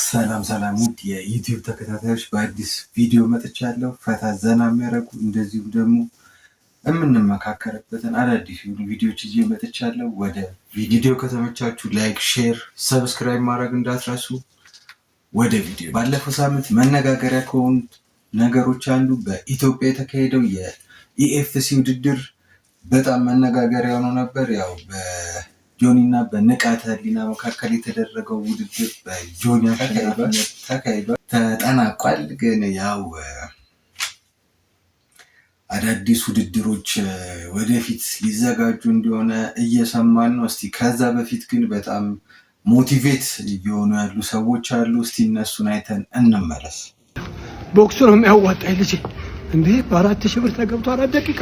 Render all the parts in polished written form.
ሰላም ሰላም ውድ የዩቲዩብ ተከታታዮች በአዲስ ቪዲዮ መጥቻለሁ። ፈታ ዘና የሚያደርጉ እንደዚሁም ደግሞ የምንመካከርበትን አዳዲስ ቪዲዮዎች ይዤ መጥቻለሁ። ወደ ቪዲዮ ከተመቻችሁ ላይክ፣ ሼር፣ ሰብስክራይብ ማድረግ እንዳትረሱ። ወደ ቪዲዮ ባለፈው ሳምንት መነጋገሪያ ከሆኑት ነገሮች አንዱ በኢትዮጵያ የተካሄደው የኢኤፍሲ ውድድር በጣም መነጋገሪያ ሆኖ ነበር። ያው ጆኒ እና በንቃተ ህሊና መካከል የተደረገው ውድድር በጆኒ አሸናፊነት ተካሂዷል፣ ተጠናቋል። ግን ያው አዳዲስ ውድድሮች ወደፊት ሊዘጋጁ እንደሆነ እየሰማን ነው። እስቲ ከዛ በፊት ግን በጣም ሞቲቬት እየሆኑ ያሉ ሰዎች አሉ። እስቲ እነሱን አይተን እንመለስ። ቦክሱ ነው የሚያዋጣኝ ልጅ እንዴ! በ4,000 ብር ተገብቶ 4 ደቂቃ።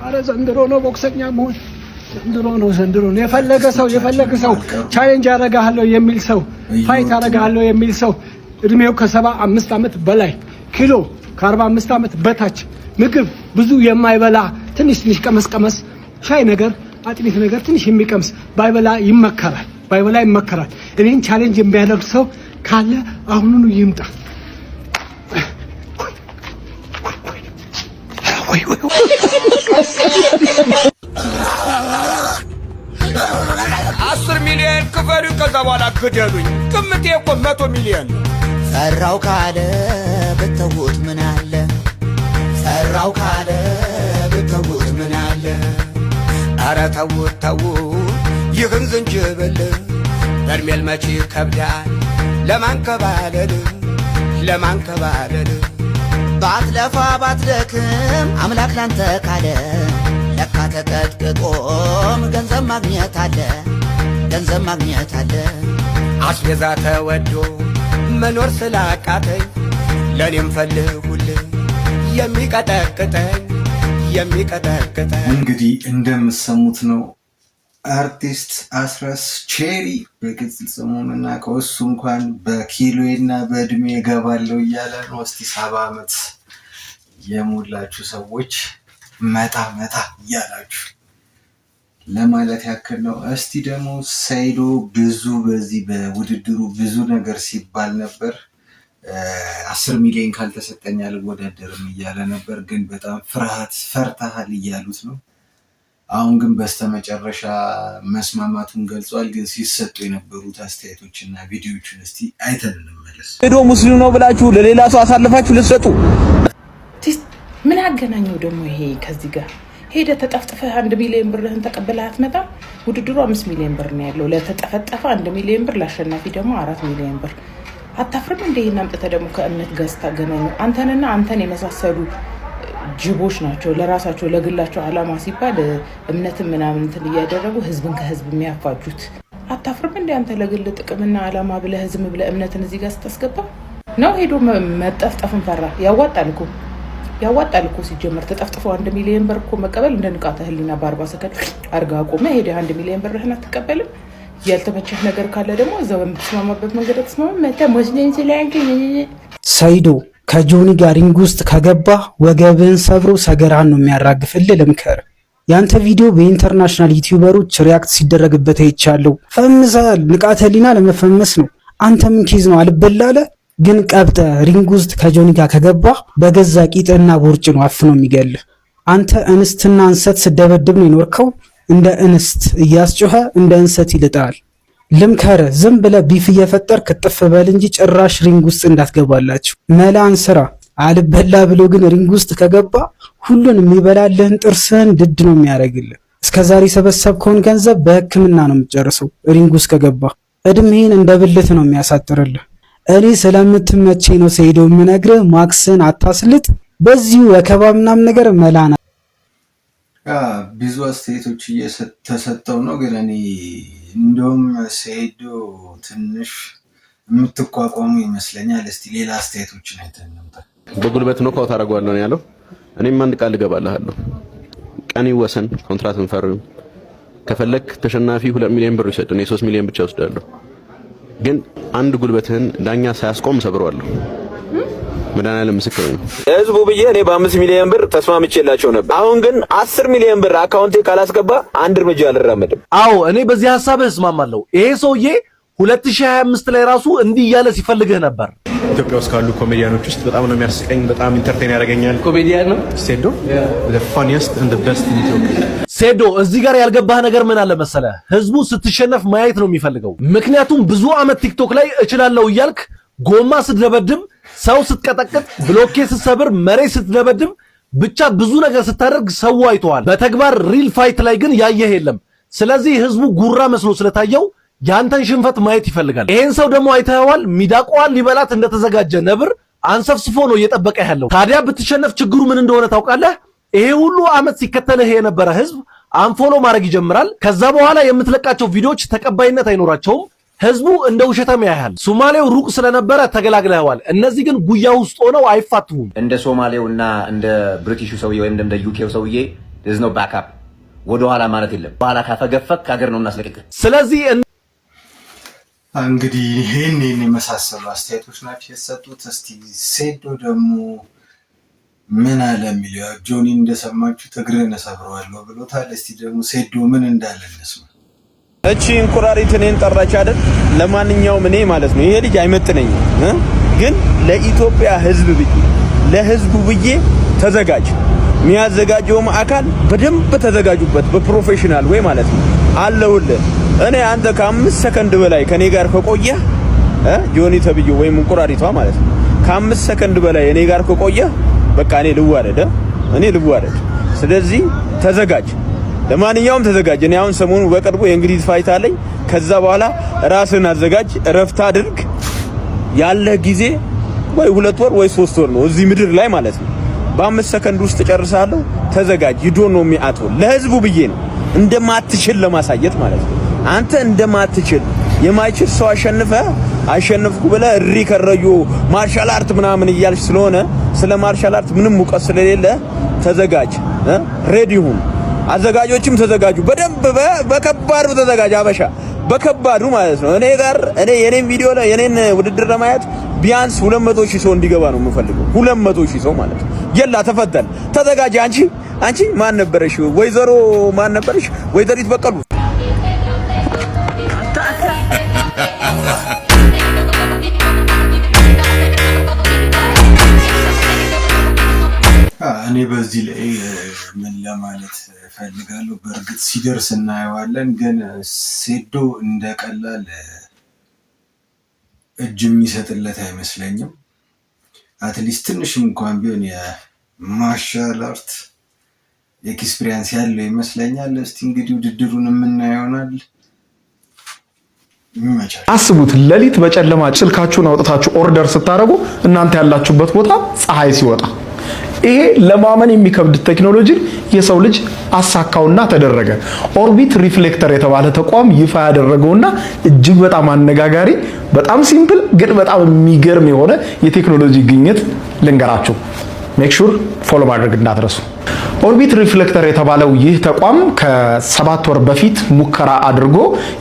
አረ ዘንድሮ ነው ቦክሰኛ መሆን ዘንድሮ ነው። የፈለገ ሰው ቻሌንጅ አደርጋለሁ የሚል ሰው ፋይት አደርጋለሁ የሚል ሰው እድሜው ከ75 ዓመት በላይ ኪሎ ከ45 ዓመት በታች ምግብ ብዙ የማይበላ ትንሽ ቀመስ ሻይ ነገር አጥሚት ነገር ትንሽ የሚቀምስ ባይበላ ይመከራል። እኔን ቻሌንጅ የሚያደርግ ሰው ካለ አሁኑኑ ይምጣ። ወይ 10 ሚሊዮን ክፈሉ፣ ከዛ በኋላ ግደሉኝ። ግምቴ እኮ 100 ሚሊዮን ነው። ሰራው ካለ ብትውት ምን አለ? ሰራው ካለ ብትውት ምን አለ? ኧረ ተው ይህን ዝንጅብል በርሜል መቼ ከብዳል ለማንከባለል ባትለፋ ባትደክም አምላክ ላንተ ካለ ለካ ተቀጥቅጦም ገንዘብ ማግኘት አለ። አስቤዛ ተወዶ መኖር ስላቃተኝ ለኔም ፈልጉልኝ የሚቀጠቅጠኝ። እንግዲህ እንደምሰሙት ነው አርቲስት አስረስ ቼሪ በቅጽል ስሙ የምናውቀው እሱ እንኳን በኪሎና በእድሜ እገባለሁ እያለ ነው። እስቲ 70 ዓመት የሞላችሁ ሰዎች መታ እያላችሁ ለማለት ያክል ነው። እስቲ ደግሞ ሰይዶ በዚህ በውድድሩ ብዙ ነገር ሲባል ነበር። 10 ሚሊዮን ካልተሰጠኝ አልወዳደርም እያለ ነበር። ግን በጣም ፈርተሃል እያሉት ነው። አሁን ግን በስተመጨረሻ መስማማቱን ገልጿል። ግን ሲሰጡ የነበሩት አስተያየቶችና ቪዲዮዎችን እስቲ አይተን እንመለስ። ሄዶ ሙስሊም ነው ብላችሁ ለሌላ ሰው አሳልፋችሁ ልትሰጡ ምን አገናኘው ደግሞ ይሄ ከዚህ ጋር? ሄደ ተጠፍጥፈህ 1 ሚሊዮን ብርህን ተቀበለህ አትመጣም? ውድድሩ 5 ሚሊዮን ብር ነው ያለው። ለተጠፈጠፈ 1 ሚሊዮን ብር፣ ለአሸናፊ ደግሞ 4 ሚሊዮን ብር። አታፍርም እንደ ይሄን አምጥተህ ደግሞ ከእምነት ገዝታ ገናኙ? አንተን የመሳሰሉ ጅቦች ናቸው ለራሳቸው ለግላቸው አላማ ሲባል እምነትን ምናምን እንትን እያደረጉ ህዝብን ከህዝብ የሚያፋጁት። አታፍርም እንደ አንተ ለግል ጥቅምና አላማ ብለህ ዝም ብለህ እምነትን እዚህ ጋር ስታስገባ ነው? ሄዶ መጠፍጠፍን ፈራ? ያዋጣል እኮ ሲጀመር ተጠፍጥፎ 1 ሚሊዮን ብር እኮ መቀበል እንደ ንቃተ ህሊና በ40 ሰከንድ አርጋ ቆመ ሄደህ 1 ሚሊዮን ብርህን አትቀበልም? ያልተመቸህ ነገር ካለ ደግሞ እዛው በምትስማማበት መንገድ ሙስሊም ስለያንቺ ሰይዶ ከጆኒ ጋር ሪንግ ውስጥ ከገባ ወገብን ሰብሮ ሰገራን ነው የሚያራግፍልህ። ልምከር፣ ያንተ ቪዲዮ በኢንተርናሽናል ዩቲዩበሮች ሪያክት ሲደረግበት አይቻለሁ። ፈምሳል። ንቃተ ህሊና ለመፈመስ ነው። አንተ ምን ኬዝ ነው አልበላለ? ግን ቀብጠ ሪንግ ውስጥ ከጆኒ ጋር ከገባ በገዛ ቂጥና ቦርጭ ነው አፍኖ የሚገልህ። አንተ እንስትና እንሰት ስደበድብ ነው የኖርከው። እንደ እንስት እያስጮኸ እንደ እንሰት ይልጣል። ልምከረ፣ ዝም ብለህ ቢፍ እየፈጠርክ ጥፍ በል እንጂ ጭራሽ ሪንግ ውስጥ እንዳትገባላችሁ። መላን ስራ አልበላ ብሎ ግን ሪንግ ውስጥ ከገባ ሁሉን የሚበላልህን ጥርስህን ድድ ነው የሚያደርግልህ። እስከዛሬ ሰበሰብከውን ገንዘብ በሕክምና ነው የምትጨርሰው። ሪንግ ውስጥ ከገባ እድሜህን እንደ ብልት ነው የሚያሳጥርልህ። እኔ ስለምትመቸኝ ነው ሰይዶ የምነግርህ፣ ማክስን አታስልጥ። በዚሁ ወከባ ምናምን ነገር መላና ብዙ አስተያየቶች እየተሰጠው ነው። ግን እኔ እንደውም ሰይዶ ትንሽ የምትቋቋሙ ይመስለኛል። እስቲ ሌላ አስተያየቶችን አይተን ነበር። በጉልበት ነው ካው ታረጋዋለህ ነው ያለው። እኔም አንድ ቃል እገባልሃለሁ፣ ቀን ይወሰን፣ ኮንትራት እንፈርም። ከፈለክ ተሸናፊ 2 ሚሊዮን ብር ይሰጥ፣ እኔ 3 ሚሊዮን ብቻ ወስዳለሁ። ግን አንድ ጉልበትህን ዳኛ ሳያስቆም ሰብረዋለሁ። መድኃኒዓለም ምስክር ነው። ህዝቡ ብዬ እኔ በ5 ሚሊዮን ብር ተስማምቼላቸው ነበር። አሁን ግን 10 ሚሊዮን ብር አካውንቴ ካላስገባ አንድ እርምጃ አልራመድም። አዎ እኔ በዚህ ሐሳብ እስማማለሁ። ይሄ ሰውዬ 2025 ላይ ራሱ እንዲህ እያለ ሲፈልግህ ነበር። ኢትዮጵያ ውስጥ ካሉ ኮሜዲያኖች ውስጥ በጣም ነው የሚያስቀኝ፣ በጣም ኢንተርቴን ያደርገኛል። ኮሜዲያን ነው ሴዶ the funniest and the best in Ethiopia። ሴዶ እዚህ ጋር ያልገባህ ነገር ምን አለ መሰለህ? ህዝቡ ስትሸነፍ ማየት ነው የሚፈልገው። ምክንያቱም ብዙ አመት ቲክቶክ ላይ እችላለሁ እያልክ ጎማ ስትደበድብ፣ ሰው ስትቀጠቅጥ፣ ብሎኬት ስትሰብር፣ መሬት ስትደበድብ፣ ብቻ ብዙ ነገር ስታደርግ ሰው አይተዋል። በተግባር ሪል ፋይት ላይ ግን ያየህ የለም። ስለዚህ ህዝቡ ጉራ መስሎ ስለታየው ያንተን ሽንፈት ማየት ይፈልጋል። ይሄን ሰው ደግሞ አይተኸዋል። ሚዳቋን ሊበላት እንደተዘጋጀ ነብር አንሰፍስፎ ነው እየጠበቀ ያለው። ታዲያ ብትሸነፍ ችግሩ ምን እንደሆነ ታውቃለህ? ይሄ ሁሉ አመት ሲከተልህ የነበረ ህዝብ አንፎሎ ማድረግ ይጀምራል። ከዛ በኋላ የምትለቃቸው ቪዲዮዎች ተቀባይነት አይኖራቸውም። ህዝቡ እንደ ውሸታም ያያል። ሶማሌው ሩቅ ስለነበረ ተገላግለዋል። እነዚህ ግን ጉያ ውስጥ ሆነው አይፋቱም። እንደ ሶማሌውና እንደ ብሪቲሹ ሰውዬ ወይም እንደ ዩኬው ሰውዬ there's no backup ወደ ኋላ ማለት የለም። በኋላ ካፈገፈክ ሀገር ነው እናስለቅቅ። ስለዚህ እንግዲህ ይሄን የመሳሰሉ አስተያየቶች ናቸው የተሰጡት። እስቲ ሴዶ ደግሞ ምን አለ የሚለው ጆኒ እንደሰማችሁት እግርህን እሰብረዋለሁ ብሎታል። እስቲ ደግሞ ሴዶ ምን እንዳለ እንስማ። እቺ እንቁራሪት እኔን ጠራች አይደል? ለማንኛውም እኔ ማለት ነው ይሄ ልጅ አይመጥነኝም፣ ግን ለኢትዮጵያ ህዝብ ብዬ ለህዝቡ ብዬ ተዘጋጅ። የሚያዘጋጀውም አካል በደንብ ተዘጋጁበት፣ በፕሮፌሽናል ወይ ማለት ነው አለውልህ። እኔ አንተ ከ5 ሰከንድ በላይ ከኔ ጋር ከቆየህ ጆኒ ተብዬው ወይም እንቁራሪቷ ማለት ነው ከ5 ሰከንድ በላይ እኔ ጋር ከቆየህ በቃ እኔ ልዋረድ። ስለዚህ ተዘጋጅ፣ ለማንኛውም ተዘጋጅ። እኔ አሁን ሰሞኑ በቅርቡ የእንግሊዝ ፋይት አለኝ። ከዛ በኋላ ራስን አዘጋጅ፣ እረፍት አድርግ። ያለ ጊዜ ወይ 2 ወር ወይ 3 ወር ነው እዚህ ምድር ላይ ማለት ነው። በ5 ሰከንድ ውስጥ ጨርሳለሁ። ተዘጋጅ። ይዶን ነው የሚያጠው ለህዝቡ ብዬ ነው እንደማትችል ለማሳየት ማለት ነው። አንተ እንደማትችል የማይችል ሰው አሸነፍኩ ብለህ እሪ ከረዩ ማርሻል አርት ምናምን እያልሽ ስለሆነ ስለ ማርሻል አርት ምንም ሙቀት ስለሌለ ተዘጋጅ፣ ሬዲ ሁን። አዘጋጆችም ተዘጋጁ፣ በደንብ በከባዱ ተዘጋጅ። አበሻ በከባዱ ማለት ነው። እኔ የኔን ቪዲዮ ላይ የኔን ውድድር ለማየት ቢያንስ 200,000 ሰው እንዲገባ ነው የምፈልገው። 200,000 ሰው ማለት ነው። የላ ተፈተን ተዘጋጅ። አንቺ ማን ነበረሽ? ወይዘሮ ማን ነበረሽ? ወይዘሪት በቀሉ። እኔ በዚህ ላይ ምን ለማለት ፈልጋለሁ፣ በእርግጥ ሲደርስ እናየዋለን። ግን ሴዶ እንደቀላል እጅ የሚሰጥለት አይመስለኝም። አትሊስት ትንሽም እንኳን ቢሆን የማርሻል አርት ኤክስፒሪየንስ ያለው ይመስለኛል። እስቲ እንግዲህ ውድድሩን የምናየው ይሆናል። አስቡት፣ ሌሊት በጨለማ ስልካችሁን አውጥታችሁ ኦርደር ስታደርጉ እናንተ ያላችሁበት ቦታ ፀሐይ ሲወጣ፣ ይሄ ለማመን የሚከብድ ቴክኖሎጂ የሰው ልጅ አሳካውና ተደረገ። ኦርቢት ሪፍሌክተር የተባለ ተቋም ይፋ ያደረገውና እጅግ በጣም አነጋጋሪ፣ በጣም ሲምፕል ግን በጣም የሚገርም የሆነ የቴክኖሎጂ ግኝት ልንገራችሁ። ሜክ ሹር ፎሎ ማድረግ እንዳትረሱ። ኦርቢት ሪፍሌክተር የተባለው ይህ ተቋም ከ7 ወር በፊት ሙከራ አድርጎ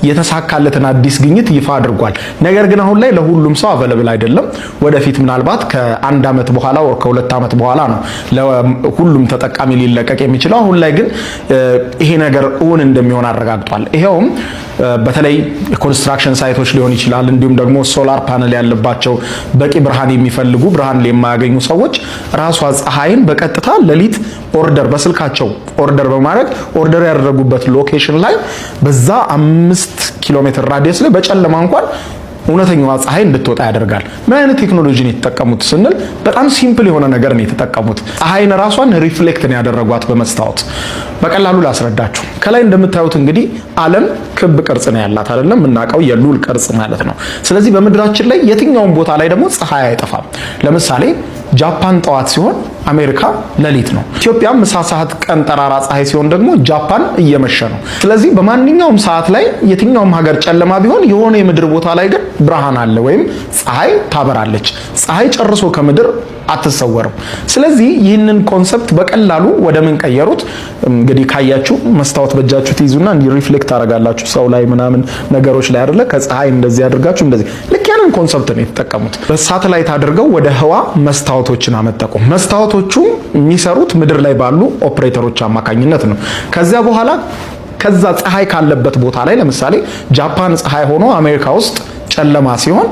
የተሳካለትን አዲስ ግኝት ይፋ አድርጓል። ነገር ግን አሁን ላይ ለሁሉም ሰው አቬለብል አይደለም። ወደፊት ምናልባት ከ1 ዓመት በኋላ ወር ከ2 ዓመት በኋላ ነው ለሁሉም ተጠቃሚ ሊለቀቅ የሚችለው። አሁን ላይ ግን ይሄ ነገር እውን እንደሚሆን አረጋግጧል። ይሄውም በተለይ ኮንስትራክሽን ሳይቶች ሊሆን ይችላል፣ እንዲሁም ደግሞ ሶላር ፓነል ያለባቸው በቂ ብርሃን የሚፈልጉ ብርሃን የማያገኙ ሰዎች ራሷ ፀሐይን በቀጥታ ሌሊት ኦርደር በስልካቸው ኦርደር በማድረግ ኦርደር ያደረጉበት ሎኬሽን ላይ በዛ 5 ኪሎ ሜትር ራዲየስ ላይ በጨለማ እንኳን እውነተኛዋ ፀሐይ እንድትወጣ ያደርጋል። ምን አይነት ቴክኖሎጂ ነው የተጠቀሙት ስንል በጣም ሲምፕል የሆነ ነገር ነው የተጠቀሙት። ፀሐይን ራሷን ሪፍሌክት ነው ያደረጓት በመስታወት። በቀላሉ ላስረዳችሁ። ከላይ እንደምታዩት እንግዲህ ዓለም ክብ ቅርጽ ነው ያላት አይደለም፣ የምናውቀው የሉል ቅርጽ ማለት ነው። ስለዚህ በምድራችን ላይ የትኛውም ቦታ ላይ ደግሞ ፀሐይ አይጠፋም። ለምሳሌ ጃፓን ጠዋት ሲሆን አሜሪካ ሌሊት ነው። ኢትዮጵያ ምሳ ሰዓት ቀን ጠራራ ፀሐይ ሲሆን ደግሞ ጃፓን እየመሸ ነው። ስለዚህ በማንኛውም ሰዓት ላይ የትኛውም ሀገር ጨለማ ቢሆን የሆነ የምድር ቦታ ላይ ግን ብርሃን አለ ወይም ፀሐይ ታበራለች። ፀሐይ ጨርሶ ከምድር አትሰወርም። ስለዚህ ይህንን ኮንሰፕት በቀላሉ ወደ ምን ቀየሩት? እንግዲህ ካያችሁ መስታወት በእጃችሁ ትይዙና እንዲ ሪፍሌክት አደርጋላችሁ ሰው ላይ ምናምን ነገሮች ላይ አይደለ? ከፀሐይ እንደዚህ አድርጋችሁ እንደዚህ ልክ ያንን ኮንሰፕት ነው የተጠቀሙት። በሳተላይት አድርገው ወደ ህዋ መስታወቶችን አመጠቁ። መስታወቶቹ የሚሰሩት ምድር ላይ ባሉ ኦፕሬተሮች አማካኝነት ነው። ከዚያ በኋላ ከዛ ፀሐይ ካለበት ቦታ ላይ ለምሳሌ ጃፓን ፀሐይ ሆኖ አሜሪካ ውስጥ ጨለማ ሲሆን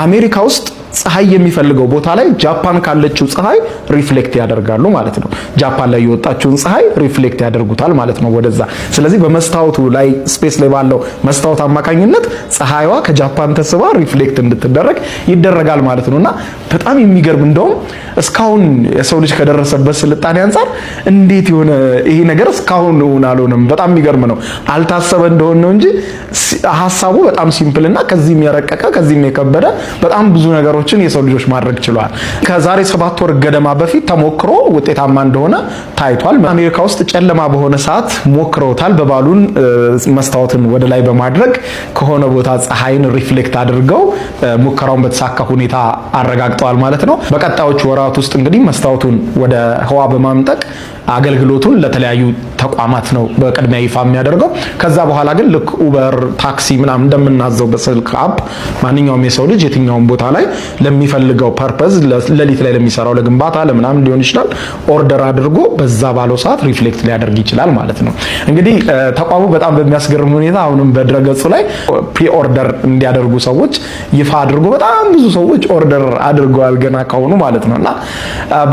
አሜሪካ ውስጥ ፀሐይ የሚፈልገው ቦታ ላይ ጃፓን ካለችው ፀሐይ ሪፍሌክት ያደርጋሉ ማለት ነው። ጃፓን ላይ የወጣችውን ፀሐይ ሪፍሌክት ያደርጉታል ማለት ነው ወደዛ። ስለዚህ በመስታወቱ ላይ ስፔስ ላይ ባለው መስታወት አማካኝነት ፀሐይዋ ከጃፓን ተስባ ሪፍሌክት እንድትደረግ ይደረጋል ማለት ነውና በጣም የሚገርም እንደውም እስካሁን የሰው ልጅ ከደረሰበት ስልጣኔ አንፃር እንዴት የሆነ ይሄ ነገር እስካሁን አልሆነም። በጣም የሚገርም ነው። አልታሰበ እንደሆነ ነው እንጂ ሐሳቡ በጣም ሲምፕል እና ከዚህም የረቀቀ ከዚህም የከበደ በጣም ብዙ ነገሮችን የሰው ልጆች ማድረግ ችለዋል። ከዛሬ 7 ወር ገደማ በፊት ተሞክሮ ውጤታማ እንደሆነ ታይቷል። አሜሪካ ውስጥ ጨለማ በሆነ ሰዓት ሞክረውታል። በባሉን መስታወትን ወደ ላይ በማድረግ ከሆነ ቦታ ፀሐይን ሪፍሌክት አድርገው ሙከራውን በተሳካ ሁኔታ አረጋግጠዋል ማለት ነው። በቀጣዮቹ ወራት ውስጥ እንግዲህ መስታወቱን ወደ ህዋ በማምጠቅ አገልግሎቱን ለተለያዩ ተቋማት ነው በቅድሚያ ይፋ የሚያደርገው። ከዛ በኋላ ግን ልክ ኡበር ታክሲ ምናምን እንደምናዘው በስልክ አፕ ማንኛውም የሰው ልጅ የትኛውም ቦታ ላይ ለሚፈልገው ፐርፐዝ ለሊት ላይ ለሚሰራው ለግንባታ ለምናምን ሊሆን ይችላል ኦርደር አድርጎ በዛ ባለው ሰዓት ሪፍሌክት ሊያደርግ ይችላል ማለት ነው። እንግዲህ ተቋሙ በጣም በሚያስገርም ሁኔታ አሁንም በድረገጹ ላይ ፕሪ ኦርደር እንዲያደርጉ ሰዎች ይፋ አድርጎ በጣም ብዙ ሰዎች ኦርደር አድርገዋል ገና ካሁኑ ማለት ነውና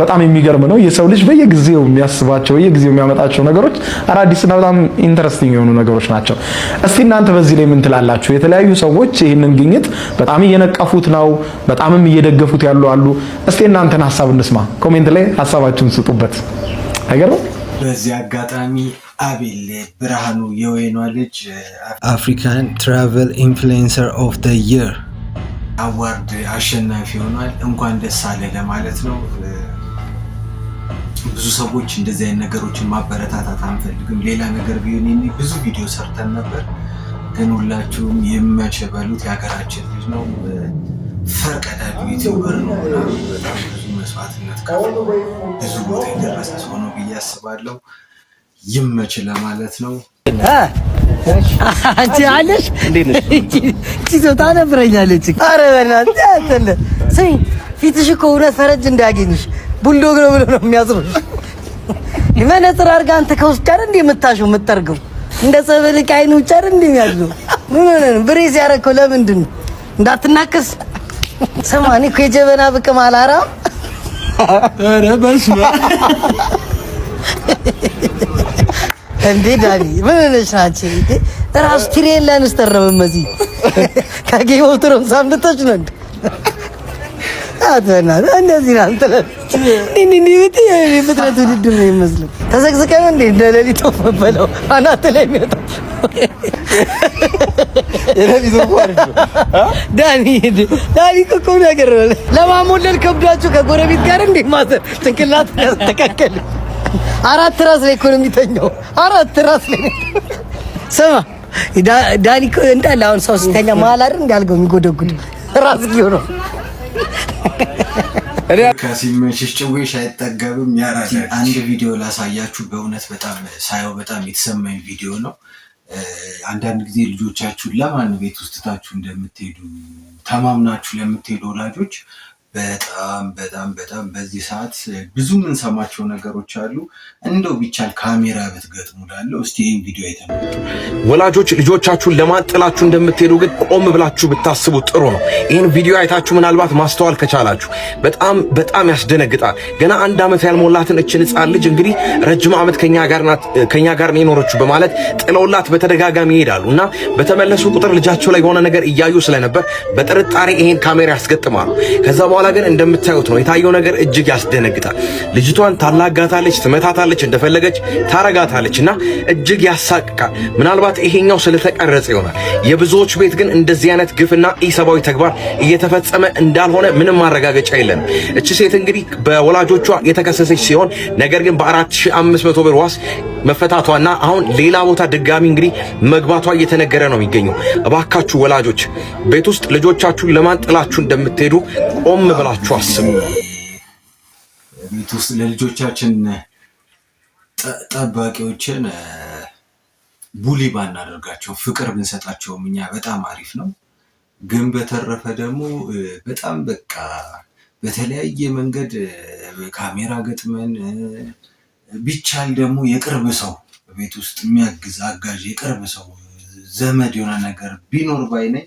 በጣም የሚገርም ነው። የሰው ልጅ በየጊዜው የሚያስባቸው በየጊዜው የሚያመጣቸው ነገሮች አዳዲስና በጣም ኢንተረስቲንግ የሆኑ ነገሮች ናቸው። እስቲ እናንተ በዚህ ላይ ምን ትላላችሁ? የተለያዩ ሰዎች ይህንን ግኝት በጣም እየነቀፉት ነው፣ በጣምም እየደገፉት ያሉ አሉ። እስቲ እናንተን ሐሳብ እንስማ። ኮሜንት ላይ ሐሳባችሁን ስጡበት። አይገርም? በዚህ አጋጣሚ አቤል ብርሃኑ የወይኗ ልጅ አፍሪካን ትራቨል ኢንፍሉዌንሰር ኦፍ ዘ ይር አዋርድ አሸናፊ ሆኗል። እንኳን ደስ አለ ለማለት ነው። ብዙ ሰዎች እንደዚህ አይነት ነገሮችን ማበረታታት አንፈልግም። ሌላ ነገር ቢሆን ብዙ ቪዲዮ ሰርተን ነበር፣ ግን ሁላችሁም ይመች በሉት። የሀገራችን ልጅ ነው፣ ፈርቀዳጅ ዩቲዩበር ነው። በጣም ብዙ መስዋዕትነት ከፍሎ ብዙ ቦታ የደረሰ ሰው ነው ብዬ አስባለሁ። ይመች ለማለት ነው። አንቺ አለሽ እቺ ዞታ ነብረኛለች። አረ በእናትህ አንተ ስሚ፣ ፊትሽ እኮ እውነት ፈረጅ እንዳያገኝሽ ቡልዶግ ነው ብሎ ነው የሚያዝሩሽ። መነጽር አድርጋ አንተ ከውስጥ ጋር እንደ የምታሸው የምትጠርገው እንደ ጸበል አይኑ ጨር እንደሚያድሩ ምን ሆነ ነው ብሬዝ ያረከው? ለምንድን ነው እንዳትናከስ? ሰማኒ እኮ የጀበና ብቅም አላራም። ኧረ በስመ እንዴ ዳኒ ምን ሆነሽ ናቺ? ራስ ትሬላን ስተረመ መዚህ ከጌው ትሮም ሳምንቶች ነው እንዴ? አተና እንደዚህ ነው አንተ እንዴ ብት የፍጥረት ውድድር ነው የሚመስለው። ተዘግዝቀን እንዴ እንደሌሊት ወፈበለው አናተ ላይ የሚወጣ የሌሊት ወፋር ዳኒ እኮ ነገር ለማሞለል ከብዳችሁ ከጎረቤት ጋር እንዴ ማዘር ጭንቅላት ያስተካከል። 4 ራስ ላይ እኮ ነው የሚተኛው። 4 ራስ ላይ ስማ ዳኒ እኮ እንዳለ አሁን ሰው ሲተኛ መሀል አይደል እንዳልገው የሚጎደጉድ ራስ ጊዮ ነው። ከሲመሽሽ ጭዌሽ አይጠገብም ያራዳ። አንድ ቪዲዮ ላሳያችሁ። በእውነት በጣም ሳየው በጣም የተሰማኝ ቪዲዮ ነው። አንዳንድ ጊዜ ልጆቻችሁን ለማን ቤት ውስጥ ታችሁ እንደምትሄዱ ተማምናችሁ ለምትሄዱ ወላጆች በጣም በጣም በጣም በዚህ ሰዓት ብዙ የምንሰማቸው ነገሮች አሉ። እንደው ቢቻል ካሜራ ብትገጥሙ ላለው እስቲ ይህን ቪዲዮ አይተመልከቱ። ወላጆች ልጆቻችሁን ለማን ጥላችሁ እንደምትሄዱ ግን ቆም ብላችሁ ብታስቡ ጥሩ ነው። ይህን ቪዲዮ አይታችሁ ምናልባት ማስተዋል ከቻላችሁ በጣም በጣም ያስደነግጣል። ገና 1 ዓመት ያልሞላትን እችን ሕፃን ልጅ እንግዲህ ረጅም ዓመት ከኛ ጋር ነው የኖረችው በማለት ጥለውላት በተደጋጋሚ ይሄዳሉ እና በተመለሱ ቁጥር ልጃቸው ላይ የሆነ ነገር እያዩ ስለነበር በጥርጣሬ ይሄን ካሜራ ያስገጥማሉ። ከዛ በኋላ ግን እንደምታዩት ነው የታየው ነገር እጅግ ያስደነግጣል። ልጅቷን ታላጋታለች፣ ትመታታለች፣ እንደፈለገች ታረጋታለች እና እጅግ ያሳቅቃል። ምናልባት ይሄኛው ስለተቀረጸ ይሆናል። የብዙዎች ቤት ግን እንደዚህ አይነት ግፍና ኢሰባዊ ተግባር እየተፈጸመ እንዳልሆነ ምንም ማረጋገጫ የለንም። እቺ ሴት እንግዲህ በወላጆቿ የተከሰሰች ሲሆን ነገር ግን በ4500 ብር ዋስ መፈታቷና አሁን ሌላ ቦታ ድጋሚ እንግዲህ መግባቷ እየተነገረ ነው የሚገኘው። እባካችሁ ወላጆች ቤት ውስጥ ልጆቻችሁን ለማን ጥላችሁ እንደምትሄዱ ቆም ብላችሁ አስቡ። ቤት ውስጥ ለልጆቻችን ጠባቂዎችን ቡሊ ባናደርጋቸው ፍቅር ብንሰጣቸውም እኛ በጣም አሪፍ ነው። ግን በተረፈ ደግሞ በጣም በቃ በተለያየ መንገድ ካሜራ ገጥመን ቢቻል ደግሞ የቅርብ ሰው ቤት ውስጥ የሚያግዝ አጋዥ የቅርብ ሰው ዘመድ የሆነ ነገር ቢኖር ባይነኝ።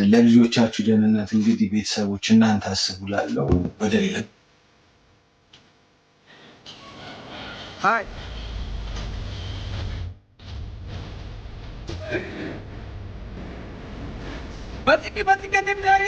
ለልጆቻችሁ ደህንነት እንግዲህ ቤተሰቦች እናንተ አስቡላለሁ። ወደ ሌላ ሃይ ባቲ ከደም ዳሪ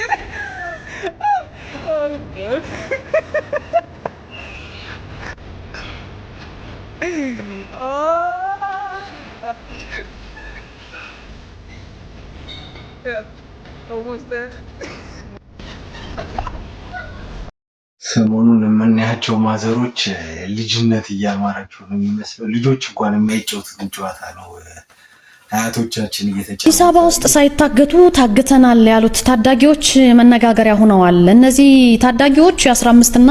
ሰሞኑን የምናያቸው ማዘሮች ልጅነት እያማራቸው ነው የሚመስለው። ልጆች እንኳን የማይጫወቱት ጨዋታ ነው አያቶቻችን እየተጫወቱ። አዲስ አበባ ውስጥ ሳይታገቱ ታግተናል ያሉት ታዳጊዎች መነጋገሪያ ሆነዋል። እነዚህ ታዳጊዎች የ15 እና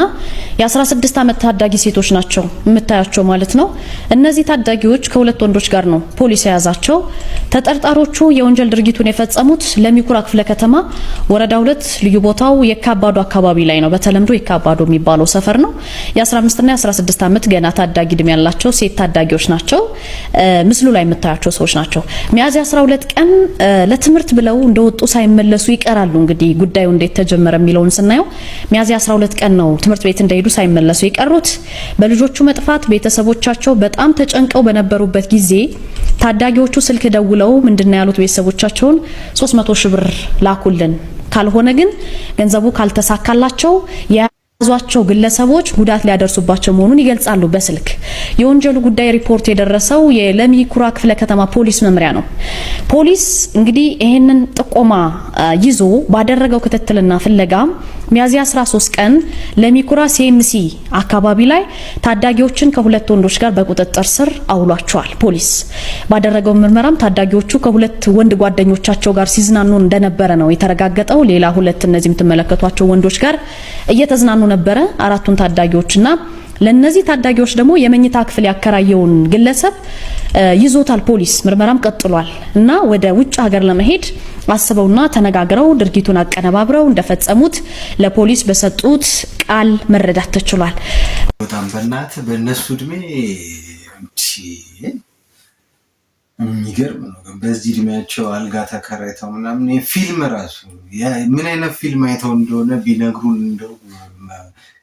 የ16 ዓመት ታዳጊ ሴቶች ናቸው የምታያቸው ማለት ነው። እነዚህ ታዳጊዎች ከሁለት ወንዶች ጋር ነው ፖሊስ የያዛቸው። ተጠርጣሮቹ የወንጀል ድርጊቱን የፈጸሙት ለሚኩራ ክፍለ ከተማ ወረዳ 2 ልዩ ቦታው የካባዶ አካባቢ ላይ ነው። በተለምዶ የካባዶ የሚባለው ሰፈር ነው። የ15 እና የ16 ዓመት ገና ታዳጊ እድሜ ያላቸው ሴት ታዳጊዎች ናቸው። ምስሉ ላይ የምታያቸው ሰዎች ናቸው። ሚያዝያ 12 ቀን ለትምህርት ብለው እንደወጡ ሳይመለሱ ይቀራሉ። እንግዲህ ጉዳዩ እንዴት ተጀመረ የሚለውን ስናየው ሚያዝያ 12 ቀን ነው ትምህርት ቤት እንዳይሄዱ ሳይመለሱ የቀሩት። በልጆቹ መጥፋት ቤተሰቦቻቸው በጣም ተጨንቀው በነበሩበት ጊዜ ታዳጊዎቹ ስልክ ደውለው ምንድነው ያሉት? ቤተሰቦቻቸውን 300 ሺህ ብር ላኩልን፣ ካልሆነ ግን ገንዘቡ ካልተሳካላቸው ያዟቸው ግለሰቦች ጉዳት ሊያደርሱባቸው መሆኑን ይገልጻሉ በስልክ። የወንጀሉ ጉዳይ ሪፖርት የደረሰው የለሚ ኩራ ክፍለ ከተማ ፖሊስ መምሪያ ነው። ፖሊስ እንግዲህ ይሄንን ጥቆማ ይዞ ባደረገው ክትትልና ፍለጋ ሚያዝያ 13 ቀን ለሚ ኩራ ሲኤምሲ አካባቢ ላይ ታዳጊዎችን ከሁለት ወንዶች ጋር በቁጥጥር ስር አውሏቸዋል። ፖሊስ ባደረገው ምርመራም ታዳጊዎቹ ከሁለት ወንድ ጓደኞቻቸው ጋር ሲዝናኑ እንደነበረ ነው የተረጋገጠው። ሌላ ሁለት እነዚህ የምትመለከቷቸው ወንዶች ጋር እየተዝናኑ ነበረ አራቱን ታዳጊዎችና ለነዚህ ታዳጊዎች ደግሞ የመኝታ ክፍል ያከራየውን ግለሰብ ይዞታል ፖሊስ። ምርመራም ቀጥሏል እና ወደ ውጭ ሀገር ለመሄድ አስበውና ተነጋግረው ድርጊቱን አቀነባብረው እንደፈጸሙት ለፖሊስ በሰጡት ቃል መረዳት ተችሏል። በጣም በእነሱ እድሜ የሚገርም ነው። በዚህ እድሜያቸው አልጋ ተከራይተው ምናምን ፊልም ራሱ ምን አይነት ፊልም አይተው እንደሆነ ቢነግሩን እንደው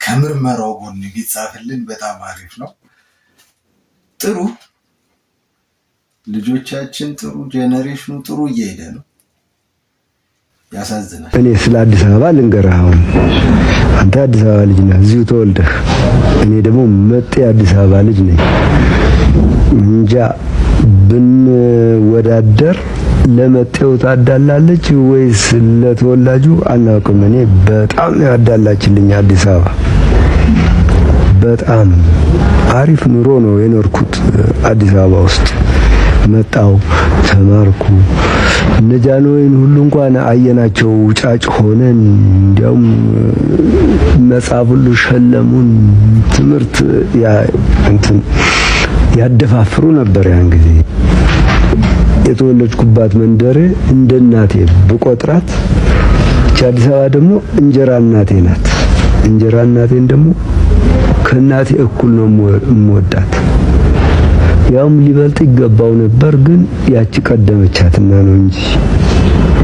ከምርመራው ጎን ቢጻፍልን በጣም አሪፍ ነው። ጥሩ ልጆቻችን ጥሩ ጄኔሬሽኑ ጥሩ እየሄደ ነው። ያሳዝናል። እኔ ስለ አዲስ አበባ ልንገርህ። አሁን አንተ አዲስ አበባ ልጅ ነህ፣ እዚሁ ተወልደህ፣ እኔ ደግሞ መጤ አዲስ አበባ ልጅ ነኝ። እንጃ ብንወዳደር ለመጤው ታዳላለች ወይስ ለተወላጁ አናውቅም። እኔ በጣም ያዳላችልኝ አዲስ አበባ። በጣም አሪፍ ኑሮ ነው የኖርኩት አዲስ አበባ ውስጥ። መጣው ተማርኩ። ነጃኖይን ሁሉ እንኳን አየናቸው ጫጭ ሆነን፣ እንዲያውም መጽሐፍ ሁሉ ሸለሙን። ትምህርት ያደፋፍሩ ነበር ያን ጊዜ። የተወለድኩባት መንደሬ እንደ እናቴ ብቆጥራት አዲስ አበባ ደግሞ እንጀራ እናቴ ናት። እንጀራ እናቴን ደግሞ ከእናቴ እኩል ነው የምወዳት። ያውም ሊበልጥ ይገባው ነበር፣ ግን ያቺ ቀደመቻትና ነው እንጂ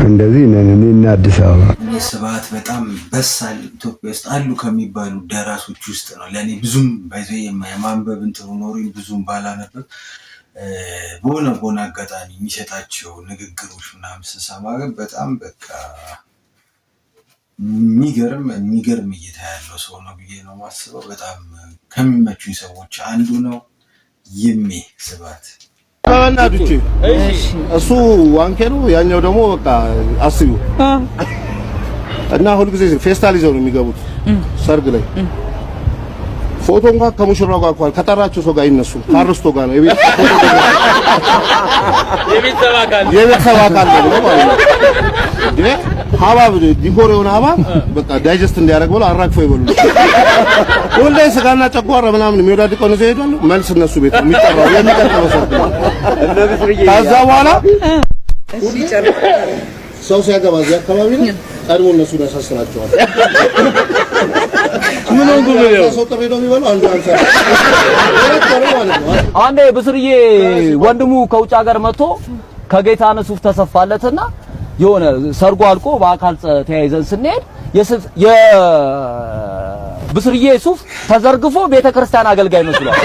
እንደዚህ ነን እኔና አዲስ አበባ። ስብሐት በጣም በሳል ኢትዮጵያ ውስጥ አሉ ከሚባሉ ደራሶች ውስጥ ነው። ለኔ ብዙም ባይዘ የማንበብ እንትኑ ኖሮኝ ብዙም ባላነበብ በሆነ አጋጣሚ የሚሰጣቸው ንግግሮች ምናምን ስሰማ ግን በጣም በቃ የሚገርም እይታ ያለው ሰው ነው ብዬ ነው ማስበው። በጣም ከሚመቹኝ ሰዎች አንዱ ነው ይሜ ስብሐት። ባናዱቼ እሱ ዋንኬ ነው፣ ያኛው ደግሞ በቃ አስዩ እና ሁልጊዜ ፌስታል ይዘው ነው የሚገቡት ሰርግ ላይ። ፎቶ እንኳን ከሙሽራው ጋር እንኳን ከጠራቸው ሰው ጋር ይነሱ ካርስቶ ጋር ነው የቤተሰብ አካል ነው ማለት ነው። ሀባብ ዲኮር የሆነ ሀባብ በቃ ዳይጀስት እንዲያደርግ ብለው አራግፈው ይበሉ። ሁሌ ስጋና ጨጓራ ምናምን የሚወዳድቀው ነው ይሄዳሉ። መልስ እነሱ ቤት ነው የሚጠራው የሚቀጥለው ሰርግ። ከዛ በኋላ ሰው ሲያገባ እዚህ አካባቢ ነው ቀድሞ እነሱ ያሳስራቸዋል። ምን ሆንኩ ነው ሰው ጥሪ ነው የሚበላው አንዱ አንተ አንዴ ብስርዬ ወንድሙ ከውጭ ሀገር መጥቶ ከጌታነህ ሱፍ ተሰፋለትና የሆነ ሰርጎ አልቆ በአካል ተያይዘን ስንሄድ የብስርዬ ሱፍ ተዘርግፎ ቤተክርስቲያን አገልጋይ መስሏል።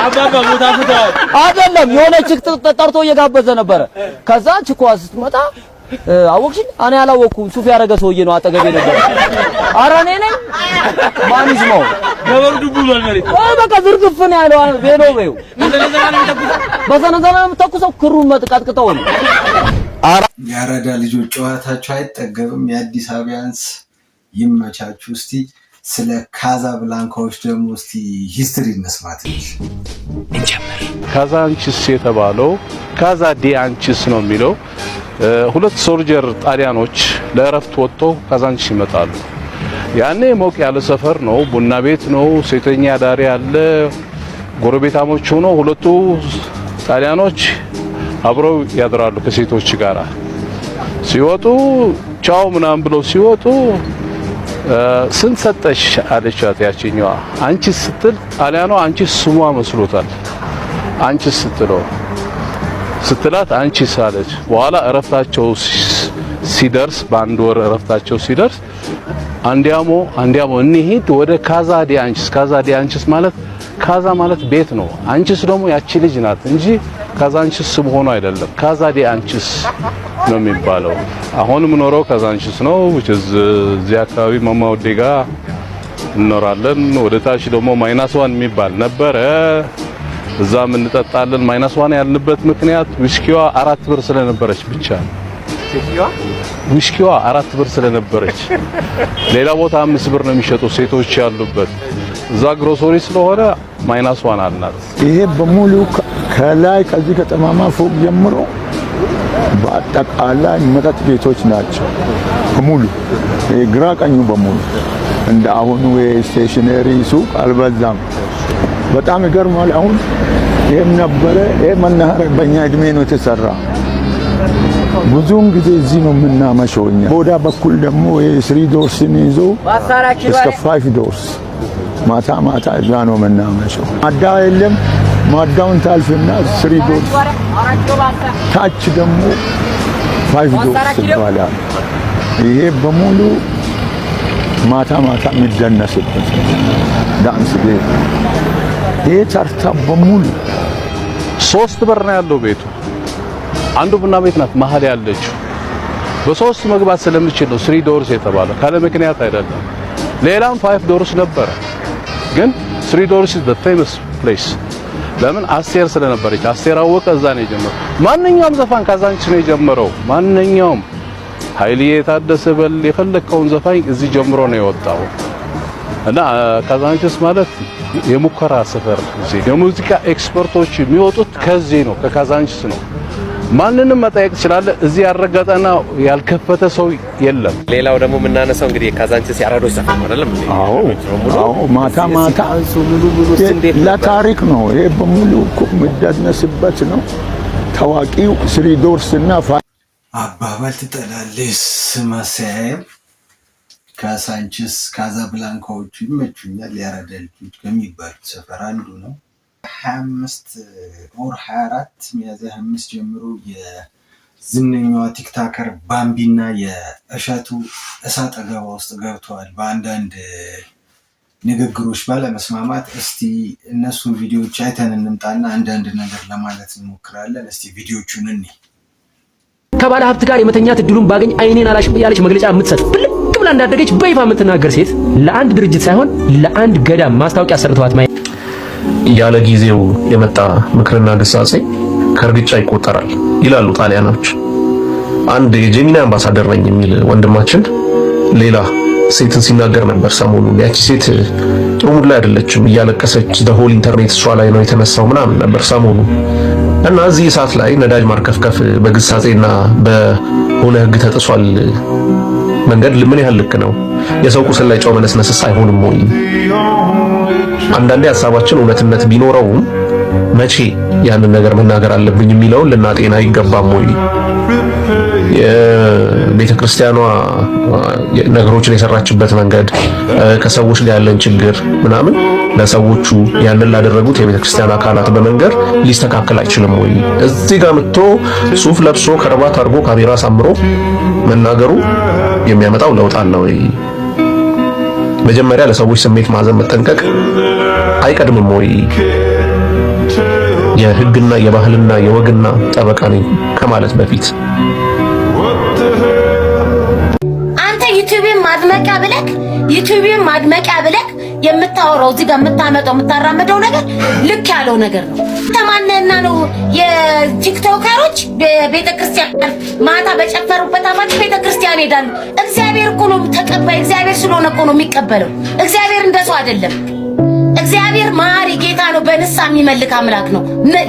አባባ ሞታ ፍታው አይደለም የሆነ ችክ ጠርቶ እየጋበዘ ነበረ። ከዛ ችኳ ስትመጣ አወቅሽኝ? እኔ አላወኩም። ሱፍ ያረገ ሰውዬ ነው አጠገቤ ነበር። ኧረ እኔ ነኝ። ማን ይስማው? ገበሩ ዱቡ በልመሪ በቃ ዝርግፍ ነው ያለው ቤኖቤው በሰነዘና የምትተኩሰው ክሩን መጥቀጥቀጠው ነው። ያረዳ ልጆች ጨዋታቸው አይጠገብም። የአዲስ አበባንስ ይመቻችሁ። እስቲ ስለ ካዛብላንካዎች ደግሞ እስቲ ሂስትሪ እንስማት እንጀምር። ካዛንቺስ የተባለው ካዛ ዲ አንቺስ ነው የሚለው ሁለት ሶልጀር ጣሊያኖች ለእረፍት ወጥተው ካዛንቺስ ይመጣሉ። ያኔ ሞቅ ያለ ሰፈር ነው፣ ቡና ቤት ነው፣ ሴተኛ ዳሪ ያለ ጎረቤታሞች ሆነው ሁለቱ ጣሊያኖች አብረው ያድራሉ ከሴቶች ጋር። ሲወጡ ቻው ምናምን ብለው ሲወጡ ስንት ሰጠሽ አለቻት ያቺኛዋ። አንቺ ስትል ጣሊያኗ አንቺ ስሟ መስሎታል። አንቺ ስትላት አንቺ ሳለች። በኋላ እረፍታቸው ሲደርስ በአንድ ወር እረፍታቸው ሲደርስ አንዲያሞ እንሂድ ወደ ካዛ ዲ አንቺስ። ካዛ ዲ አንቺስ ማለት ካዛ ማለት ቤት ነው። አንቺስ ደግሞ ያቺ ልጅ ናት እንጂ ካዛ አንቺስ ስም ሆኖ አይደለም። ካዛ ዲ አንቺስ ነው የሚባለው። አሁን የምኖረው ካዛ አንቺስ ነው። እዚህ አካባቢ ማማውዴ ጋር እንኖራለን። ወደ ታች ደግሞ -1 የሚባል ነበረ። እዛም እንጠጣለን። -1 ያልንበት ምክንያት ዊስኪዋ 4 ብር ስለነበረች ብቻ ነው። ዊስኪዋ 4 ብር ስለነበረች፣ ሌላ ቦታ 5 ብር ነው የሚሸጡ ሴቶች ያሉበት። እዛ ግሮሰሪ ስለሆነ -1 አልናት። ይሄ በሙሉ ከላይ ከዚህ ከጠማማ ፎቅ ጀምሮ በአጠቃላይ መጠጥ ቤቶች ናቸው በሙሉ። ግራ ቀኙ በሙሉ እንደ አሁኑ ስቴሽነሪ ሱቅ አልበዛም። በጣም ይገርማል። አሁን ይሄም ነበረ። ይሄ መናኸሪያ በእኛ እድሜ ነው የተሰራ። ብዙውን ጊዜ እዚህ ነው የምናመሸው እኛ። ቦዳ በኩል ደግሞ ይሄ 3 ዶርስን ይዞ እስከ 5 ዶርስ ማታ እዛ ነው የምናመሸው። ማዳ የለም። ማዳውን ታልፍና 3 ዶርስ ታች ደግሞ 5 ዶርስ ይባላል። ይሄ በሙሉ ማታ የሚደነስበት ዳንስ ቤት። ይሄ ተርታ በሙሉ 3 በር ነው ያለው ቤቱ። አንዱ ቡና ቤት ናት መሀል ያለችው። በ3 መግባት ስለምችል ነው 3 ዶርስ የተባለው፣ ካለ ምክንያት አይደለም። ሌላም 5 ዶርስ ነበረ፣ ግን 3 ዶርስ is the famous place። ለምን? አስቴር ስለነበረች። አስቴር አወቀ እዛ ነው የጀመረው። ማንኛውም ዘፋኝ ካዛንቺስ ነው የጀመረው። ማንኛውም ኃይልዬ ታደሰ በል የፈለከውን ዘፋኝ እዚህ ጀምሮ ነው የወጣው። እና ካዛንቺስ ማለት የሙከራ ሰፈር፣ የሙዚቃ ኤክስፐርቶች የሚወጡት ከዚህ ነው፣ ከካዛንቺስ ነው። ማንንም መጠየቅ ይችላል። እዚህ ያረጋጠና ያልከፈተ ሰው የለም። ሌላው ደግሞ የምናነሳው እንግዲህ ካዛንቺስ ያራዶች ሰፈር ነው አይደለም? አዎ ማታ ለታሪክ ነው። ይሄ በሙሉ እኮ የሚደነስበት ነው። ታዋቂው 3 ዶርስ እና አባባል ትጠላለህ ስማሰያየም ካዛንቺስ ካዛብላንካዎቹ ይመቹኛል። ያራዳ ልጆች ከሚባሉት ሰፈር አንዱ ነው። 25 ኦር 24 ሚያዝያ 25 ጀምሮ የዝነኛዋ ቲክታከር ባምቢና የእሸቱ እሳት አገባ ውስጥ ገብተዋል በአንዳንድ ንግግሮች ባለመስማማት። እስቲ እነሱን ቪዲዮዎች አይተን እንምጣና አንዳንድ ነገር ለማለት እንሞክራለን። እስቲ ቪዲዮቹን እንይ። ከባለ ሀብት ጋር የመተኛት እድሉን ባገኝ አይኔን አላሽም ያለች መግለጫ የምትሰጥ ብልቅ ብላ እንዳደገች በይፋ የምትናገር ሴት ለአንድ ድርጅት ሳይሆን ለአንድ ገዳም ማስታወቂያ ሰርተዋት ማየት ያለ ጊዜው የመጣ ምክርና ግሳጼ ከእርግጫ ይቆጠራል ይላሉ ጣሊያኖች። አንድ የጄሚኒ አምባሳደር ነኝ የሚል ወንድማችን ሌላ ሴትን ሲናገር ነበር ሰሞኑን። ያቺ ሴት ጥሩ ሙድ ላይ አይደለችም፣ እያለቀሰች ዘሆል ኢንተርኔት እሷ ላይ ነው የተነሳው ምናምን ነበር ሰሞኑን። እና እዚህ ሰዓት ላይ ነዳጅ ማርከፍከፍ በግሳጼና በሆነ ህግ ተጥሷል መንገድ ምን ያህል ልክ ነው? የሰው ቁስል ላይ ጨው መነስነስስ አይሆንም ወይ? አንዳንዴ ሐሳባችን እውነትነት ቢኖረውም መቼ ያንን ነገር መናገር አለብኝ የሚለውን ልናጤና አይገባም ወይ? ቤተክርስቲያኗ ነገሮችን የሰራችበት መንገድ ከሰዎች ጋር ያለን ችግር ምናምን ለሰዎቹ ያንን ላደረጉት የቤተክርስቲያን አካላት በመንገር ሊስተካከል አይችልም ወይ? እዚህ ጋር መጥቶ ሱፍ ለብሶ ከረባት አድርጎ ካሜራ ሳምሮ መናገሩ የሚያመጣው ለውጥ አለ ወይ? መጀመሪያ ለሰዎች ስሜት ማዘን መጠንቀቅ አይቀድምም ወይ? የህግና የባህልና የወግና ጠበቃ ነኝ ከማለት በፊት አንተ ዩቲዩብን ማድመቂያ ብለክ የምታወራው እዚህ ጋር የምታራመደው ነገር ልክ ያለው ነገር ነው። ተማነና ነው የቲክቶከሮች በቤተክርስቲያን ማታ በጨፈሩበት አፋቸው ቤተክርስቲያን ሄዳሉ። እግዚአብሔር እኮ ነው ተቀባይ። እግዚአብሔር ስለሆነ እኮ ነው የሚቀበለው። እግዚአብሔር እንደሱ አይደለም። እግዚአብሔር ማሪ ጌታ ነው። በንሳ የሚመልክ አምላክ ነው።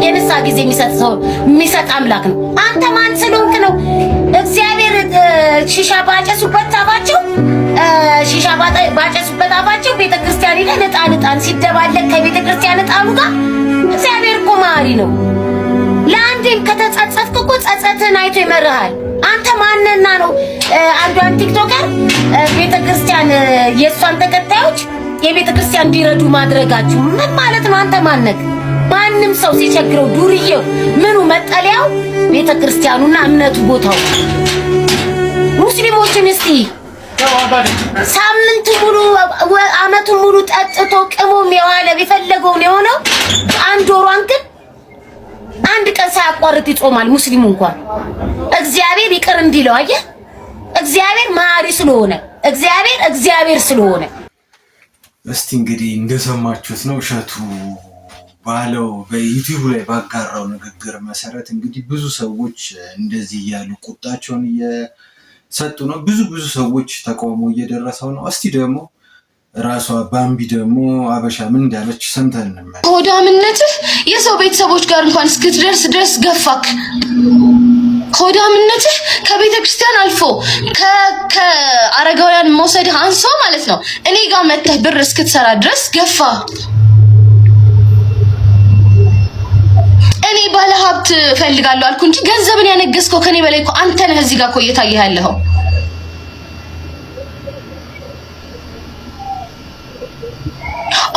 የንሳ ጊዜ የሚሰጥ አምላክ ነው። አንተ ማን ስለሆንክ ነው እግዚአብሔር ሺሻ ባጨሱበት አፋቸው ቤተክርስቲያን ይላል ዕጣን ሲደባለቅ ከቤተክርስቲያን ዕጣኑ ጋር እግዚአብሔር እኮ ማሪ ነው። ለአንዴም ከተጸጸትክ እኮ ጸጸትን አይቶ ይመርሃል። አንተ ማንና ነው አንዷን ቲክቶከር ቤተክርስቲያን የሷን ተከታዮች የቤተክርስቲያን እንዲረዱ ማድረጋችሁ ምን ማለት ነው? አንተ ማነክ? ማንም ሰው ሲቸግረው ዱርዬው ምኑ መጠለያው ቤተክርስቲያኑና እምነቱ ቦታው። ሙስሊሞችን እስቲ ሳምንት ሙሉ አመቱን ሙሉ ጠጥቶ ቅሞም የዋለ ቢፈልገውን የሆነው አንድ ወሯን ግን አንድ ቀን ሳያቋርጥ ይጾማል። ሙስሊሙ እንኳን እግዚአብሔር ይቅር እንዲለው አየህ። እግዚአብሔር ማሪ ስለሆነ እግዚአብሔር ስለሆነ እስቲ እንግዲህ እንደሰማችሁት ነው እሸቱ ባለው በዩቲዩብ ላይ ባጋራው ንግግር መሰረት እንግዲህ ብዙ ሰዎች እንደዚህ እያሉ ቁጣቸውን እየሰጡ ነው። ብዙ ሰዎች ተቃውሞ እየደረሰው ነው። እስቲ ደግሞ ራሷ ባምቢ ደግሞ አበሻ ምን እንዳለች ሰምተን እንመለስ። ሆዳምነትህ የሰው ቤተሰቦች ጋር እንኳን እስክትደርስ ድረስ ገፋክ። ሆዳምነትህ ከቤተ ክርስቲያን አልፎ ከአረጋውያን መውሰድ አንሶ ማለት ነው እኔ ጋር መተህ ብር እስክትሰራ ድረስ ገፋ። እኔ ባለ ሀብት ፈልጋለሁ አልኩ እንጂ ገንዘብን ያነገስከው ከኔ በላይ እኮ አንተ ነህ። እዚህ ጋር እኮ እየታየህ ያለኸው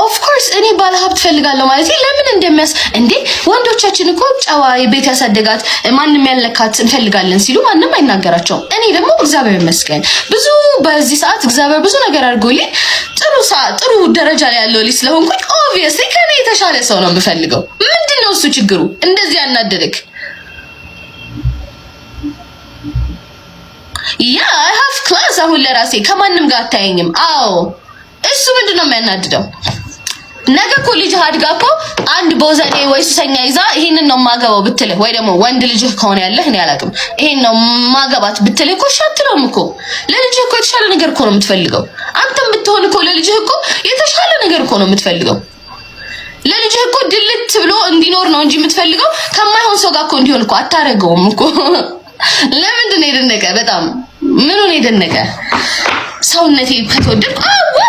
ኦፍ ኮርስ እኔ ባለ ሀብት ፈልጋለሁ ማለት ለምን እንደሚያስ እንዴ ወንዶቻችን እኮ ጨዋ ቤት ያሳደጋት ማንንም ያልነካት እንፈልጋለን ሲሉ ማንንም አይናገራቸውም። እኔ ደግሞ እግዚአብሔር ይመስገን ብዙ በዚህ ሰዓት እግዚአብሔር ብዙ ነገር አድርጎልኝ ጥሩ ደረጃ ላይ ያለው ልጅ ስለሆንኩኝ ኦብቪየስሊ ከኔ የተሻለ ሰው ነው የምፈልገው። ምንድነው እሱ ችግሩ? እንደዚህ ያናደረክ ያ አይ ሃቭ ክላስ አሁን ለራሴ ከማንም ጋር አታየኝም። አዎ እሱ ምንድነው የሚያናድደው? ነገ እኮ ልጅ አድጋ እኮ አንድ ቦዘኔ ወይ ሱሰኛ ይዛ ይሄንን ነው ማገባው ብትልህ ወይ ደግሞ ወንድ ልጅ ከሆነ ያለህ እኔ አላውቅም ይሄን ነው ማገባት ብትልህ እኮ ሻትለውም እኮ ለልጅህ እኮ የተሻለ ነገር እኮ ነው የምትፈልገው። አንተም ብትሆን እኮ ለልጅህ እኮ የተሻለ ነገር እኮ ነው የምትፈልገው። ለልጅህ እኮ ድልት ብሎ እንዲኖር ነው እንጂ የምትፈልገው ከማይሆን ሰው ጋር እኮ እንዲሆን እኮ አታረገውም እኮ። ለምንድን ነው የደነቀ? በጣም ምኑን የደነቀ? ሰውነቴ ከተወደድኩ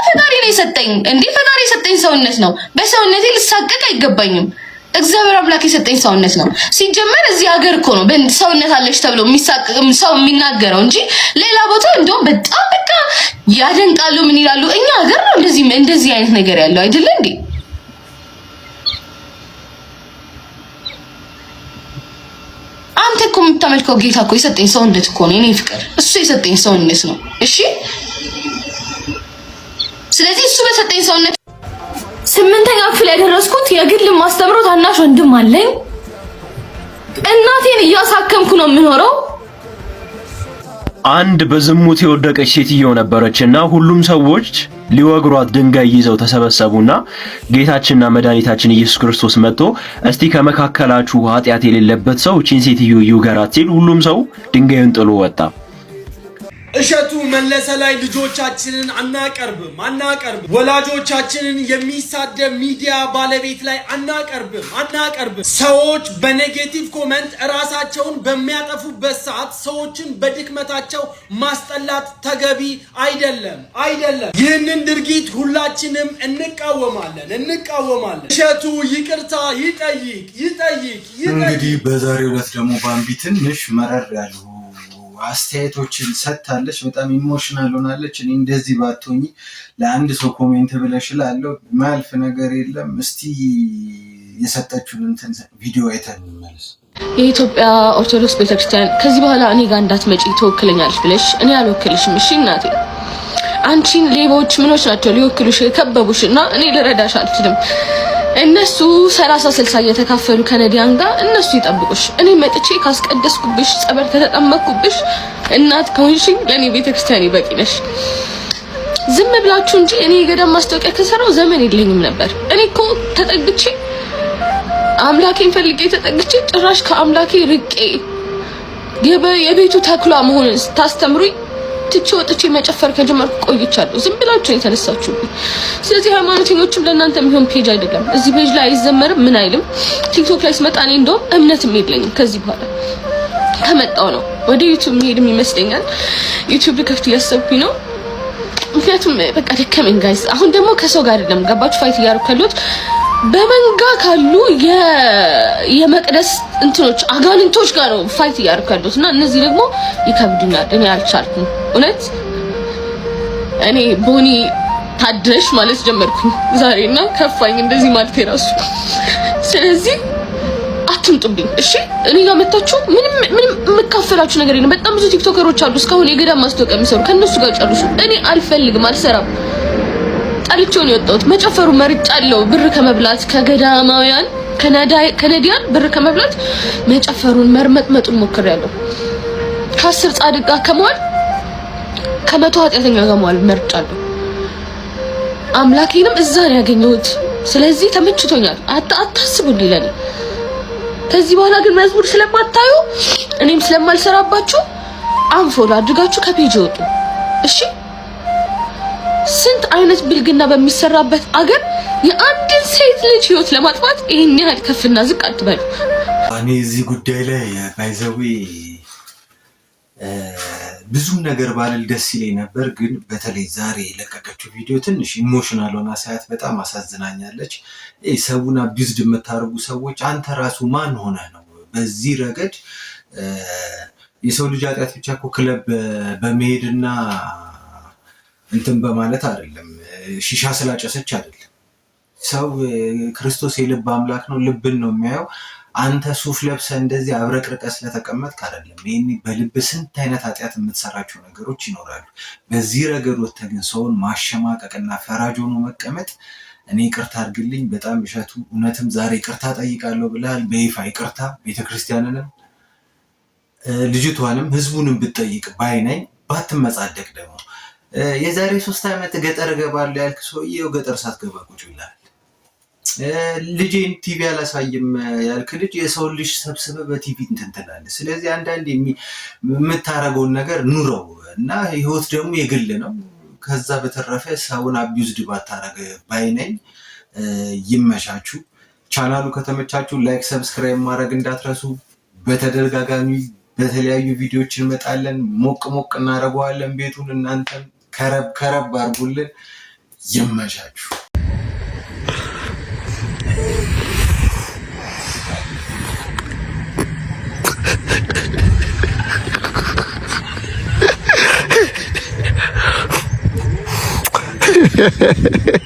ፈጣሪ ነው የሰጠኝ። እንዴ ፈጣሪ የሰጠኝ ሰውነት ነው። በሰውነቴ ልሳቀቅ አይገባኝም። እግዚአብሔር አምላክ የሰጠኝ ሰውነት ነው። ሲጀመር እዚህ ሀገር እኮ ነው ሰውነት አለሽ ተብሎ የሚሳቀቅም ሰው የሚናገረው እንጂ ሌላ ቦታ እንደውም በጣም በቃ ያደንቃሉ። ምን ይላሉ? እኛ ሀገር ነው እንደዚህ አይነት ነገር ያለው አይደለ እንዴ? አንተ እኮ የምታመልከው ጌታ እኮ የሰጠኝ ሰውነት እኮ ነው። እኔ ፍቅር እሱ የሰጠኝ ሰውነት ነው። እሺ ስለዚህ እሱ በሰጠኝ ሰውነት 8ኛ ክፍል ያደረስኩት የግል ማስተምሮ ታናሽ ወንድም አለኝ። እናቴን እያሳከምኩ ነው የምኖረው። አንድ በዝሙት የወደቀች ሴትዮ ነበረችና ሁሉም ሰዎች ሊወግሯት ድንጋይ ይዘው ተሰበሰቡና ጌታችንና መድኃኒታችን ኢየሱስ ክርስቶስ መጥቶ እስቲ ከመካከላችሁ ኃጢአት የሌለበት ሰው እቺን ሴትዮ ይውገራት ሲል ሁሉም ሰው ድንጋዩን ጥሎ ወጣ። እሸቱ መለሰ ላይ ልጆቻችንን አናቀርብም። ወላጆቻችንን የሚሳደብ ሚዲያ ባለቤት ላይ አናቀርብም። ሰዎች በኔጌቲቭ ኮመንት ራሳቸውን በሚያጠፉበት ሰዓት ሰዎችን በድክመታቸው ማስጠላት ተገቢ አይደለም። ይህንን ድርጊት ሁላችንም እንቃወማለን። እሸቱ ይቅርታ ይጠይቅ። እንግዲህ በዛሬው ዕለት ደግሞ ባምቢ ትንሽ መረር ያሉ አስተያየቶችን ሰጥታለች። በጣም ኢሞሽናል ሆናለች። እኔ እንደዚህ ባትሆኚ ለአንድ ሰው ኮሜንት ብለሽላለሁ። ማልፍ ነገር የለም። እስቲ የሰጠችውን እንትን ቪዲዮ አይተን እንመለስ። የኢትዮጵያ ኦርቶዶክስ ቤተክርስቲያን ከዚህ በኋላ እኔ ጋር እንዳትመጪ ትወክለኛለች ብለሽ እኔ አልወክልሽም። እሺ እናቴ፣ አንቺን ሌቦች ምኖች ናቸው ሊወክሉሽ የከበቡሽ እና እኔ ልረዳሽ አልችልም። እነሱ 30-60 እየተካፈሉ ከነዲያን ጋር እነሱ ይጠብቁሽ። እኔ መጥቼ ካስቀደስኩብሽ ጸበል ከተጠመቅኩብሽ እናት ከሆንሽኝ ለኔ ቤተክርስቲያን በቂ ነሽ። ዝም ብላችሁ እንጂ እኔ የገዳም ማስታወቂያ ከሰራው ዘመን የለኝም ነበር። እኔ እኮ ተጠግቼ አምላኬን ፈልጌ ተጠግቼ ጭራሽ ከአምላኬ ርቄ የቤቱ ተክሏ መሆንን ታስተምሩኝ ትቼ ወጥቼ መጨፈር ከጀመርኩ ቆይቻለሁ። ዝም ብላችሁ የተነሳችሁብኝ። ስለዚህ ሃይማኖተኞችም ለእናንተ የሚሆን ፔጅ አይደለም። እዚህ ፔጅ ላይ አይዘመርም ምን አይልም። ቲክቶክ ላይ ስመጣ እኔ እንደውም እምነትም የለኝም። ከዚህ በኋላ ከመጣው ነው ወደ ዩቲዩብ መሄድም ይመስለኛል። ዩቲዩብ ከፍት እያሰብኩኝ ነው። ምክንያቱም በቃ ደከመኝ ጋይስ። አሁን ደግሞ ከሰው ጋር አይደለም ገባችሁ ፋይት እያደረኩ ያለሁት በመንጋ ካሉ የመቅደስ እንትኖች አጋንንቶች ጋር ነው ፋይት እያደረኩ ያለሁት እና እነዚህ ደግሞ ይከብዱኛል። እኔ አልቻልኩም። እውነት እኔ ቦኒ ታድረሽ ማለት ጀመርኩኝ ዛሬና ከፋኝ እንደዚህ ማለት የራሱ። ስለዚህ አትምጡብኝ እሺ። እኔ ጋር መጣችሁ ምንም የምካፈላችሁ ነገር የለም። በጣም ብዙ ቲክቶከሮች አሉ እስካሁን የገዳም ማስታወቂያ የሚሰሩ ከነሱ ጋር ጨርሱ። እኔ አልፈልግም፣ አልሰራም። ጣልቼውን የወጣሁት መጨፈሩ መርጫለሁ። ብር ከመብላት ከገዳማውያን ከነዲያን ብር ከመብላት መጨፈሩን መርመጥመጡን ሞክሬያለሁ። ከ10 ጻድቅ ጋር ከመዋል ከ100 ኃጢአተኛ ጋር መዋል መርጫለሁ። አምላኬንም እዛ ነው ያገኘሁት። ስለዚህ ተመችቶኛል። አታስቡልኝ ለኔ። ከዚህ በኋላ ግን መዝሙር ስለማታዩ እኔም ስለማልሰራባችሁ አንፎሎ አድርጋችሁ ከፔጅ ወጡ እሺ። ስንት አይነት ብልግና በሚሰራበት አገር የአንድን ሴት ልጅ ህይወት ለማጥፋት ይሄን ያህል ከፍና ዝቅ አትበሉ። እኔ እዚህ ጉዳይ ላይ ባይዘዌ ብዙ ነገር ባልል ደስ ይለኝ ነበር፣ ግን በተለይ ዛሬ የለቀቀችው ቪዲዮ ትንሽ ኢሞሽናል ሆና ሳያት በጣም አሳዝናኛለች። ሰውን አቢዝድ የምታደርጉ ሰዎች አንተ ራሱ ማን ሆነህ ነው? በዚህ ረገድ የሰው ልጅ ኃጢአት ብቻ እኮ ክለብ በመሄድና እንትን በማለት አይደለም፣ ሺሻ ስላጨሰች አይደለም። ሰው ክርስቶስ የልብ አምላክ ነው፣ ልብን ነው የሚያየው። አንተ ሱፍ ለብሰ እንደዚህ አብረቅርቀ ስለተቀመጥክ አይደለም። ይሄን በልብ ስንት አይነት ኃጢአት የምትሰራቸው ነገሮች ይኖራሉ። በዚህ ረገድ ወጥተህ ግን ሰውን ማሸማቀቅና ፈራጅ ሆኖ መቀመጥ እኔ ይቅርታ አድርግልኝ በጣም እሸቱ፣ እውነትም ዛሬ ይቅርታ ጠይቃለሁ ብለሃል። በይፋ ይቅርታ ቤተክርስቲያንንም ልጅቷንም ህዝቡንም ብትጠይቅ ባይነኝ። ባትመጻደቅ ደግሞ የዛሬ 3 ዓመት ገጠር ገባለሁ ያልክ ሰውዬው ገጠር ሳትገባ ቁጭ ብለሃል። ልጄን ቲቪ አላሳይም ያልክ ልጅ የሰው ልጅ ሰብስበ በቲቪ እንትን ትላለህ። ስለዚህ አንዳንድ የምታረገውን ነገር ኑረው እና ህይወት ደግሞ የግል ነው። ከዛ በተረፈ ሰውን አቢዩዝድ ባታረግ ባይነኝ። ይመሻችሁ። ቻናሉ ከተመቻችሁ ላይክ፣ ሰብስክራይብ ማድረግ እንዳትረሱ። በተደጋጋሚ በተለያዩ ቪዲዮዎች እንመጣለን። ሞቅ ሞቅ እናደርገዋለን ቤቱን። እናንተም ከረብ አድርጉልን። ይመሻችሁ። Hehehehe